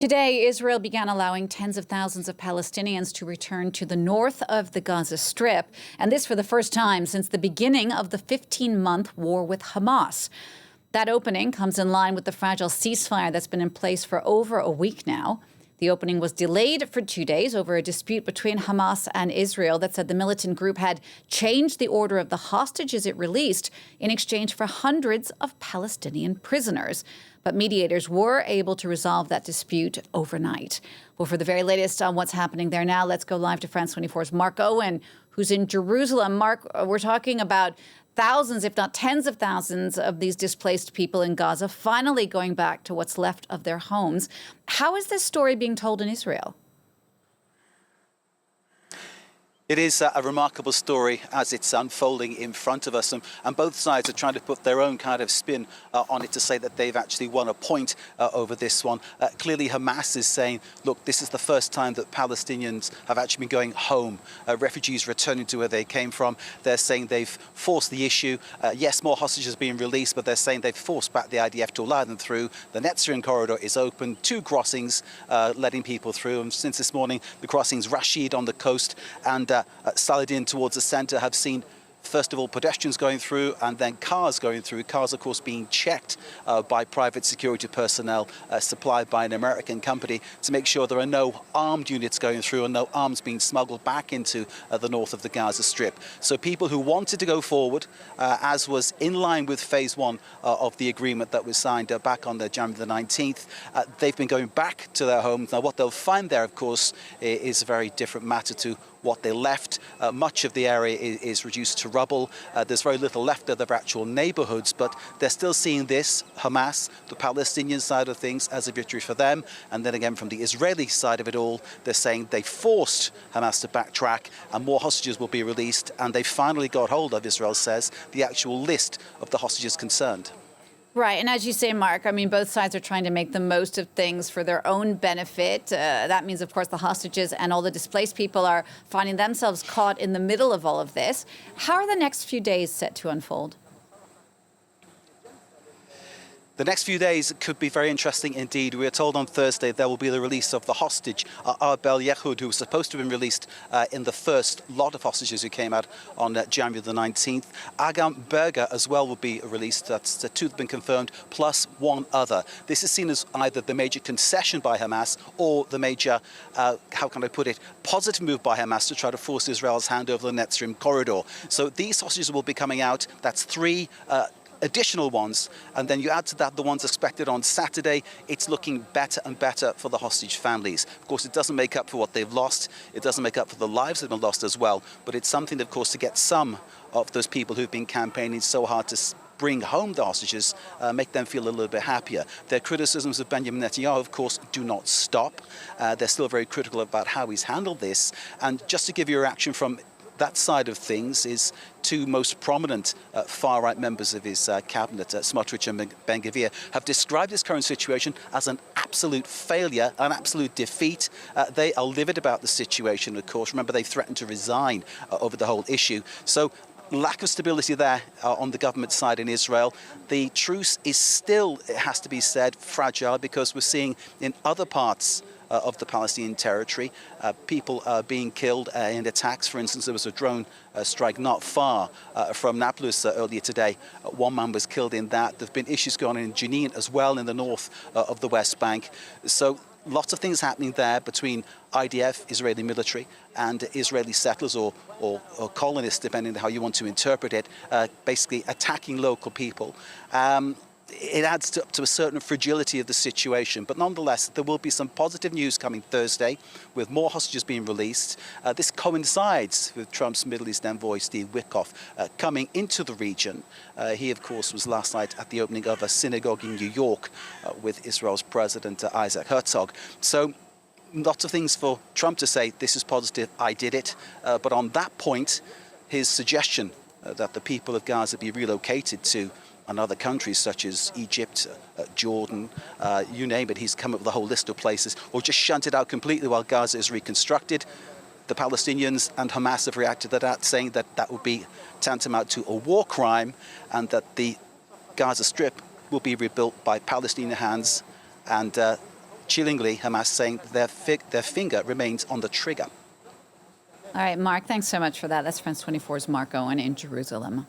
Today, Israel began allowing tens of thousands of Palestinians to return to the north of the Gaza Strip, and this for the first time since the beginning of the 15-month war with Hamas. That opening comes in line with the fragile ceasefire that's been in place for over a week now. The opening was delayed for 2 days over a dispute between Hamas and Israel that said the militant group had changed the order of the hostages it released in exchange for hundreds of Palestinian prisoners. But mediators were able to resolve that dispute overnight. Well, for the very latest on what's happening there now, let's go live to France 24's Mark Owen, who's in Jerusalem. Mark, we're talking about thousands, if not tens of thousands, of these displaced people in Gaza finally going back to what's left of their homes. How is this story being told in Israel? It is a remarkable story as it's unfolding in front of us, and both sides are trying to put their own kind of spin on it to say that they've actually won a point over this one. Clearly, Hamas is saying, look, this is the first time that Palestinians have actually been going home, refugees returning to where they came from. They're saying they've forced the issue. Yes, more hostages being released, but they're saying they've forced back the IDF to allow them through. The Netzarim corridor is open, 2 crossings letting people through. And since this morning, the crossings Rashid on the coast and Saladin towards the centre have seen, first of all, pedestrians going through and then cars going through. Cars, of course, being checked by private security personnel supplied by an American company to make sure there are no armed units going through and no arms being smuggled back into the north of the Gaza Strip. So people who wanted to go forward, as was in line with phase 1 of the agreement that was signed back on January the 19th, they've been going back to their homes. Now, what they'll find there, of course, is a very different matter to what they left. Much of the area is reduced to rubble. There's very little left of their actual neighborhoods, but they're still seeing this, Hamas, the Palestinian side of things, as a victory for them. And then again, from the Israeli side of it all, they're saying they forced Hamas to backtrack and more hostages will be released. And they finally got hold of, Israel says, the actual list of the hostages concerned. Right. And as you say, Mark, I mean, both sides are trying to make the most of things for their own benefit. That means, of course, the hostages and all the displaced people are finding themselves caught in the middle of all of this. How are the next few days set to unfold? The next few days could be very interesting indeed. We are told on Thursday there will be the release of the hostage, Arbel Yehud, who was supposed to have been released in the first lot of hostages who came out on January the 19th. Agam Berger as well will be released. That's the 2 that have been confirmed, plus 1 other. This is seen as either the major concession by Hamas or the major, how can I put it, positive move by Hamas to try to force Israel's hand over the Netzarim corridor. So these hostages will be coming out. That's 3 additional ones, and then you add to that the ones expected on Saturday. It's looking better and better for the hostage families. Of course, it doesn't make up for what they've lost. It doesn't make up for the lives that have been lost as well, but it's something, of course, to get some of those people who've been campaigning so hard to bring home the hostages, make them feel a little bit happier. Their criticisms of Benjamin Netanyahu, of course, do not stop. They're still very critical about how he's handled this. And just to give you a reaction from that side of things, is 2 most prominent far-right members of his cabinet, Smotrich and Ben-Gvir, have described this current situation as an absolute failure, an absolute defeat. They are livid about the situation, of course. Remember, they threatened to resign over the whole issue. So lack of stability there on the government side in Israel. The truce is still, it has to be said, fragile, because we're seeing in other parts of the Palestinian territory, people being killed in attacks. For instance, there was a drone strike not far from Nablus earlier today. 1 man was killed in that. There have been issues going on in Jenin as well, in the north of the West Bank. So lots of things happening there between IDF, Israeli military, and Israeli settlers or colonists, depending on how you want to interpret it, basically attacking local people. It adds to a certain fragility of the situation. But nonetheless, there will be some positive news coming Thursday with more hostages being released. This coincides with Trump's Middle East envoy, Steve Witkoff, coming into the region. He, of course, was last night at the opening of a synagogue in New York with Israel's President Isaac Herzog. So lots of things for Trump to say, this is positive, I did it. But on that point, his suggestion that the people of Gaza be relocated to and other countries such as Egypt, Jordan, you name it, he's come up with a whole list of places, or just shunt it out completely while Gaza is reconstructed. The Palestinians and Hamas have reacted to that, saying that that would be tantamount to a war crime and that the Gaza Strip will be rebuilt by Palestinian hands and chillingly, Hamas saying their finger remains on the trigger. All right, Mark, thanks so much for that. That's France 24's Mark Owen in Jerusalem.